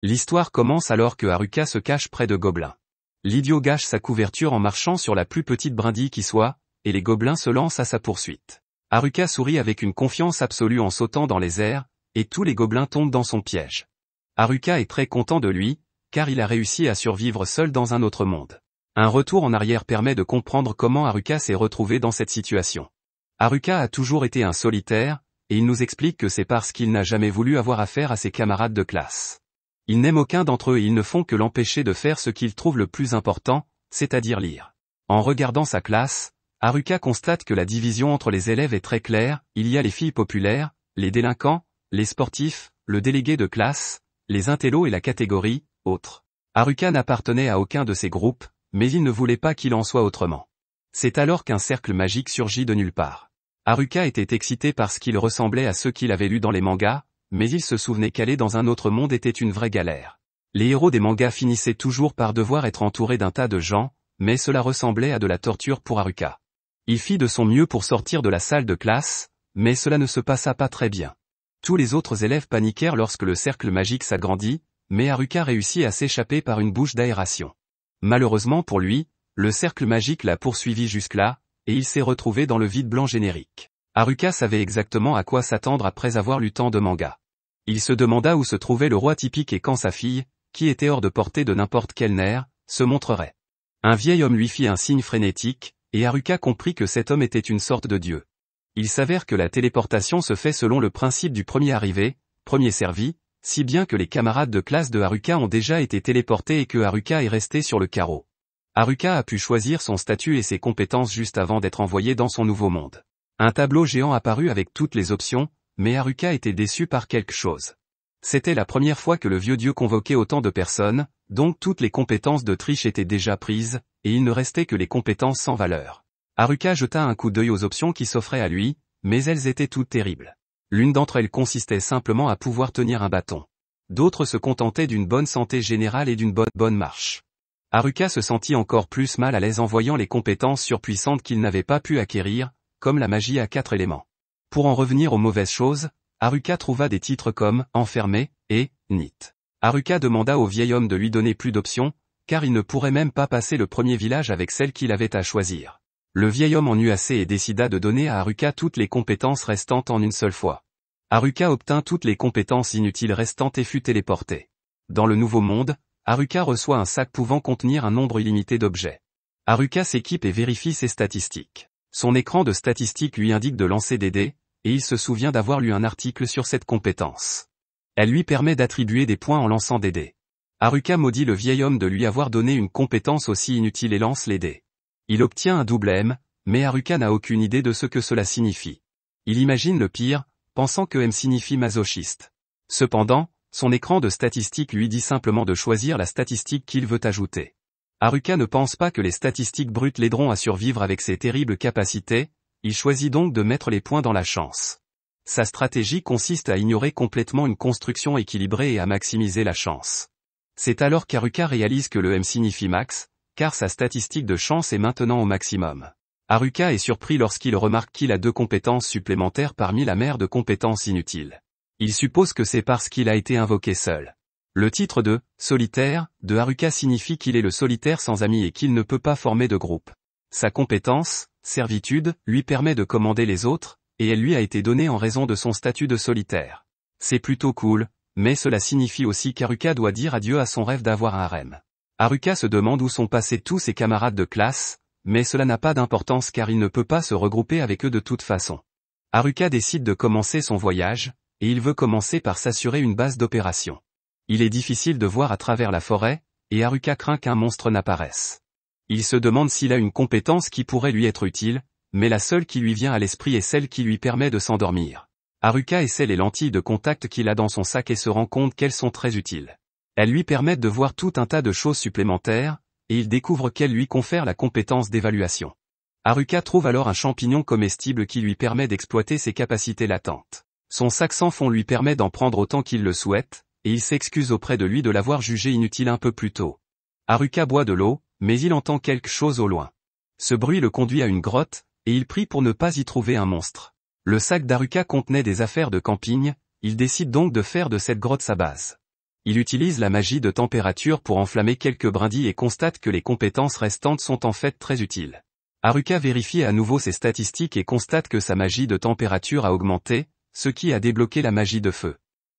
L'histoire commence alors que Haruka se cache près de gobelins. L'idiot gâche sa couverture en marchant sur la plus petite brindille qui soit, et les gobelins se lancent à sa poursuite. Haruka sourit avec une confiance absolue en sautant dans les airs, et tous les gobelins tombent dans son piège. Haruka est très content de lui, car il a réussi à survivre seul dans un autre monde. Un retour en arrière permet de comprendre comment Haruka s'est retrouvé dans cette situation. Haruka a toujours été un solitaire, et il nous explique que c'est parce qu'il n'a jamais voulu avoir affaire à ses camarades de classe. Il n'aime aucun d'entre eux et ils ne font que l'empêcher de faire ce qu'il trouve le plus important, c'est-à-dire lire. En regardant sa classe, Haruka constate que la division entre les élèves est très claire, il y a les filles populaires, les délinquants, les sportifs, le délégué de classe, les intellos et la catégorie, autres. Haruka n'appartenait à aucun de ces groupes, mais il ne voulait pas qu'il en soit autrement. C'est alors qu'un cercle magique surgit de nulle part. Haruka était excité parce qu'il ressemblait à ceux qu'il avait lus dans les mangas, mais il se souvenait qu'aller dans un autre monde était une vraie galère. Les héros des mangas finissaient toujours par devoir être entourés d'un tas de gens, mais cela ressemblait à de la torture pour Haruka. Il fit de son mieux pour sortir de la salle de classe, mais cela ne se passa pas très bien. Tous les autres élèves paniquèrent lorsque le cercle magique s'agrandit, mais Haruka réussit à s'échapper par une bouche d'aération. Malheureusement pour lui, le cercle magique l'a poursuivi jusque-là, et il s'est retrouvé dans le vide blanc générique. Haruka savait exactement à quoi s'attendre après avoir lu tant de mangas. Il se demanda où se trouvait le roi typique et quand sa fille, qui était hors de portée de n'importe quel nerf, se montrerait. Un vieil homme lui fit un signe frénétique, et Haruka comprit que cet homme était une sorte de dieu. Il s'avère que la téléportation se fait selon le principe du premier arrivé, premier servi, si bien que les camarades de classe de Haruka ont déjà été téléportés et que Haruka est resté sur le carreau. Haruka a pu choisir son statut et ses compétences juste avant d'être envoyé dans son nouveau monde. Un tableau géant apparut avec toutes les options, mais Haruka était déçu par quelque chose. C'était la première fois que le vieux dieu convoquait autant de personnes, donc toutes les compétences de triche étaient déjà prises, et il ne restait que les compétences sans valeur. Haruka jeta un coup d'œil aux options qui s'offraient à lui, mais elles étaient toutes terribles. L'une d'entre elles consistait simplement à pouvoir tenir un bâton. D'autres se contentaient d'une bonne santé générale et d'une bonne marche. Haruka se sentit encore plus mal à l'aise en voyant les compétences surpuissantes qu'il n'avait pas pu acquérir, comme la magie à 4 éléments. Pour en revenir aux mauvaises choses, Haruka trouva des titres comme « enfermé » et « NIT ». Haruka demanda au vieil homme de lui donner plus d'options, car il ne pourrait même pas passer le premier village avec celle qu'il avait à choisir. Le vieil homme en eut assez et décida de donner à Haruka toutes les compétences restantes en une seule fois. Haruka obtint toutes les compétences inutiles restantes et fut téléporté. Dans le nouveau monde, Haruka reçoit un sac pouvant contenir un nombre illimité d'objets. Haruka s'équipe et vérifie ses statistiques. Son écran de statistiques lui indique de lancer des dés, et il se souvient d'avoir lu un article sur cette compétence. Elle lui permet d'attribuer des points en lançant des dés. Haruka maudit le vieil homme de lui avoir donné une compétence aussi inutile et lance les dés. Il obtient un double M, mais Haruka n'a aucune idée de ce que cela signifie. Il imagine le pire, pensant que M signifie masochiste. Cependant, son écran de statistiques lui dit simplement de choisir la statistique qu'il veut ajouter. Haruka ne pense pas que les statistiques brutes l'aideront à survivre avec ses terribles capacités, il choisit donc de mettre les points dans la chance. Sa stratégie consiste à ignorer complètement une construction équilibrée et à maximiser la chance. C'est alors qu'Haruka réalise que le M signifie max, car sa statistique de chance est maintenant au maximum. Haruka est surpris lorsqu'il remarque qu'il a 2 compétences supplémentaires parmi la mer de compétences inutiles. Il suppose que c'est parce qu'il a été invoqué seul. Le titre de « solitaire » de Haruka signifie qu'il est le solitaire sans amis et qu'il ne peut pas former de groupe. Sa compétence, servitude, lui permet de commander les autres, et elle lui a été donnée en raison de son statut de solitaire. C'est plutôt cool, mais cela signifie aussi qu'Haruka doit dire adieu à son rêve d'avoir un harem. Haruka se demande où sont passés tous ses camarades de classe, mais cela n'a pas d'importance car il ne peut pas se regrouper avec eux de toute façon. Haruka décide de commencer son voyage, et il veut commencer par s'assurer une base d'opération. Il est difficile de voir à travers la forêt, et Haruka craint qu'un monstre n'apparaisse. Il se demande s'il a une compétence qui pourrait lui être utile, mais la seule qui lui vient à l'esprit est celle qui lui permet de s'endormir. Haruka essaie les lentilles de contact qu'il a dans son sac et se rend compte qu'elles sont très utiles. Elles lui permettent de voir tout un tas de choses supplémentaires, et il découvre qu'elles lui confèrent la compétence d'évaluation. Haruka trouve alors un champignon comestible qui lui permet d'exploiter ses capacités latentes. Son sac sans fond lui permet d'en prendre autant qu'il le souhaite, et il s'excuse auprès de lui de l'avoir jugé inutile un peu plus tôt. Haruka boit de l'eau, mais il entend quelque chose au loin. Ce bruit le conduit à une grotte, et il prie pour ne pas y trouver un monstre. Le sac d'Haruka contenait des affaires de camping, il décide donc de faire de cette grotte sa base. Il utilise la magie de température pour enflammer quelques brindilles et constate que les compétences restantes sont en fait très utiles. Haruka vérifie à nouveau ses statistiques et constate que sa magie de température a augmenté, ce qui a débloqué la magie de feu.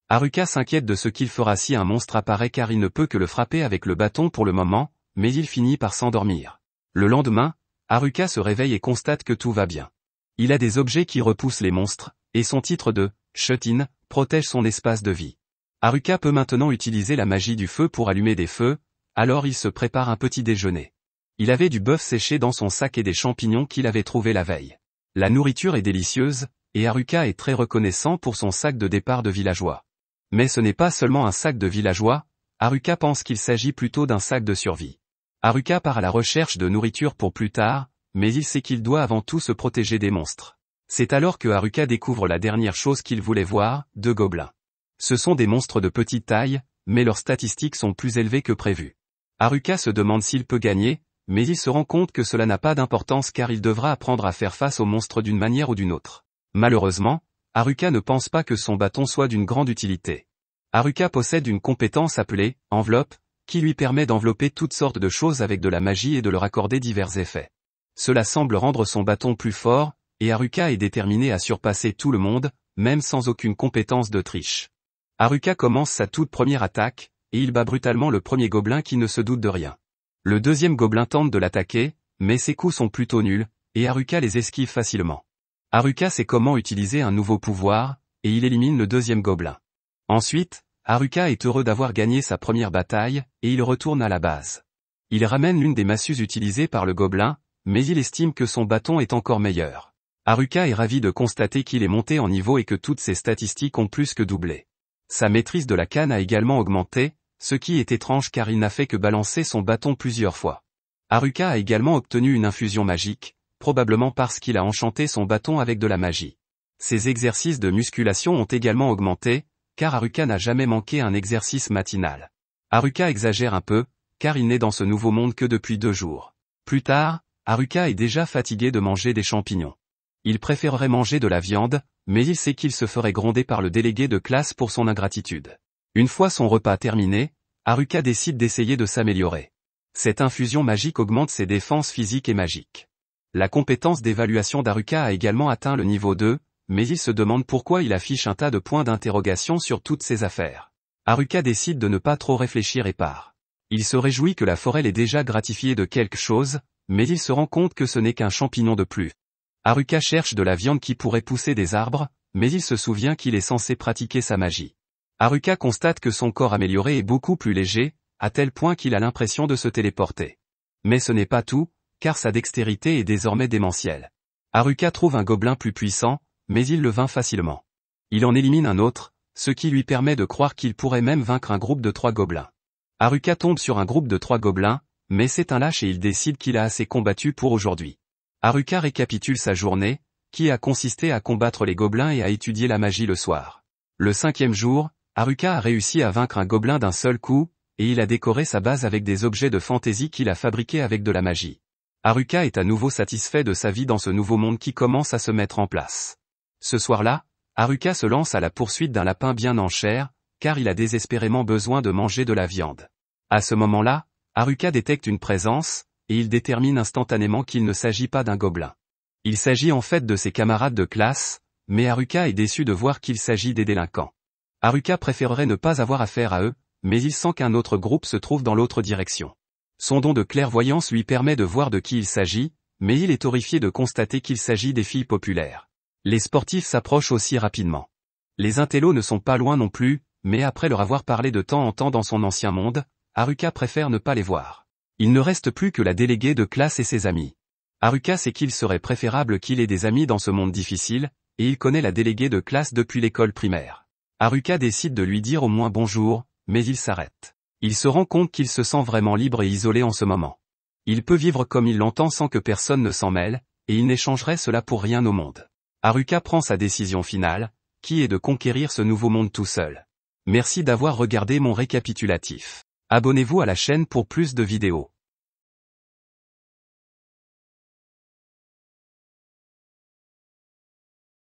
Haruka s'inquiète de ce qu'il fera si un monstre apparaît car il ne peut que le frapper avec le bâton pour le moment, mais il finit par s'endormir. Le lendemain, Haruka se réveille et constate que tout va bien. Il a des objets qui repoussent les monstres, et son titre de « Shut-in » protège son espace de vie. Haruka peut maintenant utiliser la magie du feu pour allumer des feux, alors il se prépare un petit déjeuner. Il avait du bœuf séché dans son sac et des champignons qu'il avait trouvés la veille. La nourriture est délicieuse, et Haruka est très reconnaissant pour son sac de départ de villageois. Mais ce n'est pas seulement un sac de villageois, Haruka pense qu'il s'agit plutôt d'un sac de survie. Haruka part à la recherche de nourriture pour plus tard, mais il sait qu'il doit avant tout se protéger des monstres. C'est alors que Haruka découvre la dernière chose qu'il voulait voir, 2 gobelins. Ce sont des monstres de petite taille, mais leurs statistiques sont plus élevées que prévu. Haruka se demande s'il peut gagner, mais il se rend compte que cela n'a pas d'importance car il devra apprendre à faire face aux monstres d'une manière ou d'une autre. Malheureusement, Haruka ne pense pas que son bâton soit d'une grande utilité. Haruka possède une compétence appelée « enveloppe », qui lui permet d'envelopper toutes sortes de choses avec de la magie et de leur accorder divers effets. Cela semble rendre son bâton plus fort, et Haruka est déterminé à surpasser tout le monde, même sans aucune compétence de triche. Haruka commence sa toute première attaque, et il bat brutalement le premier gobelin qui ne se doute de rien. Le deuxième gobelin tente de l'attaquer, mais ses coups sont plutôt nuls, et Haruka les esquive facilement. Haruka sait comment utiliser un nouveau pouvoir, et il élimine le deuxième gobelin. Ensuite, Haruka est heureux d'avoir gagné sa première bataille, et il retourne à la base. Il ramène l'une des massues utilisées par le gobelin, mais il estime que son bâton est encore meilleur. Haruka est ravi de constater qu'il est monté en niveau et que toutes ses statistiques ont plus que doublé. Sa maîtrise de la canne a également augmenté, ce qui est étrange car il n'a fait que balancer son bâton plusieurs fois. Haruka a également obtenu une infusion magique, probablement parce qu'il a enchanté son bâton avec de la magie. Ses exercices de musculation ont également augmenté, car Haruka n'a jamais manqué un exercice matinal. Haruka exagère un peu, car il n'est dans ce nouveau monde que depuis 2 jours. Plus tard, Haruka est déjà fatigué de manger des champignons. Il préférerait manger de la viande, mais il sait qu'il se ferait gronder par le délégué de classe pour son ingratitude. Une fois son repas terminé, Haruka décide d'essayer de s'améliorer. Cette infusion magique augmente ses défenses physiques et magiques. La compétence d'évaluation d'Haruka a également atteint le niveau 2, mais il se demande pourquoi il affiche un tas de points d'interrogation sur toutes ses affaires. Haruka décide de ne pas trop réfléchir et part. Il se réjouit que la forêt l'ait déjà gratifié de quelque chose, mais il se rend compte que ce n'est qu'un champignon de plus. Haruka cherche de la viande qui pourrait pousser des arbres, mais il se souvient qu'il est censé pratiquer sa magie. Haruka constate que son corps amélioré est beaucoup plus léger, à tel point qu'il a l'impression de se téléporter. Mais ce n'est pas tout, car sa dextérité est désormais démentielle. Haruka trouve un gobelin plus puissant, mais il le vainc facilement. Il en élimine un autre, ce qui lui permet de croire qu'il pourrait même vaincre un groupe de 3 gobelins. Haruka tombe sur un groupe de 3 gobelins, mais c'est un lâche et il décide qu'il a assez combattu pour aujourd'hui. Haruka récapitule sa journée, qui a consisté à combattre les gobelins et à étudier la magie le soir. Le 5e jour, Haruka a réussi à vaincre un gobelin d'un seul coup, et il a décoré sa base avec des objets de fantaisie qu'il a fabriqués avec de la magie. Haruka est à nouveau satisfait de sa vie dans ce nouveau monde qui commence à se mettre en place. Ce soir-là, Haruka se lance à la poursuite d'un lapin bien en chair, car il a désespérément besoin de manger de la viande. À ce moment-là, Haruka détecte une présence, et il détermine instantanément qu'il ne s'agit pas d'un gobelin. Il s'agit en fait de ses camarades de classe, mais Haruka est déçu de voir qu'il s'agit des délinquants. Haruka préférerait ne pas avoir affaire à eux, mais il sent qu'un autre groupe se trouve dans l'autre direction. Son don de clairvoyance lui permet de voir de qui il s'agit, mais il est horrifié de constater qu'il s'agit des filles populaires. Les sportifs s'approchent aussi rapidement. Les intellos ne sont pas loin non plus, mais après leur avoir parlé de temps en temps dans son ancien monde, Haruka préfère ne pas les voir. Il ne reste plus que la déléguée de classe et ses amis. Haruka sait qu'il serait préférable qu'il ait des amis dans ce monde difficile, et il connaît la déléguée de classe depuis l'école primaire. Haruka décide de lui dire au moins bonjour, mais il s'arrête. Il se rend compte qu'il se sent vraiment libre et isolé en ce moment. Il peut vivre comme il l'entend sans que personne ne s'en mêle, et il n'échangerait cela pour rien au monde. Haruka prend sa décision finale, qui est de conquérir ce nouveau monde tout seul. Merci d'avoir regardé mon récapitulatif. Abonnez-vous à la chaîne pour plus de vidéos.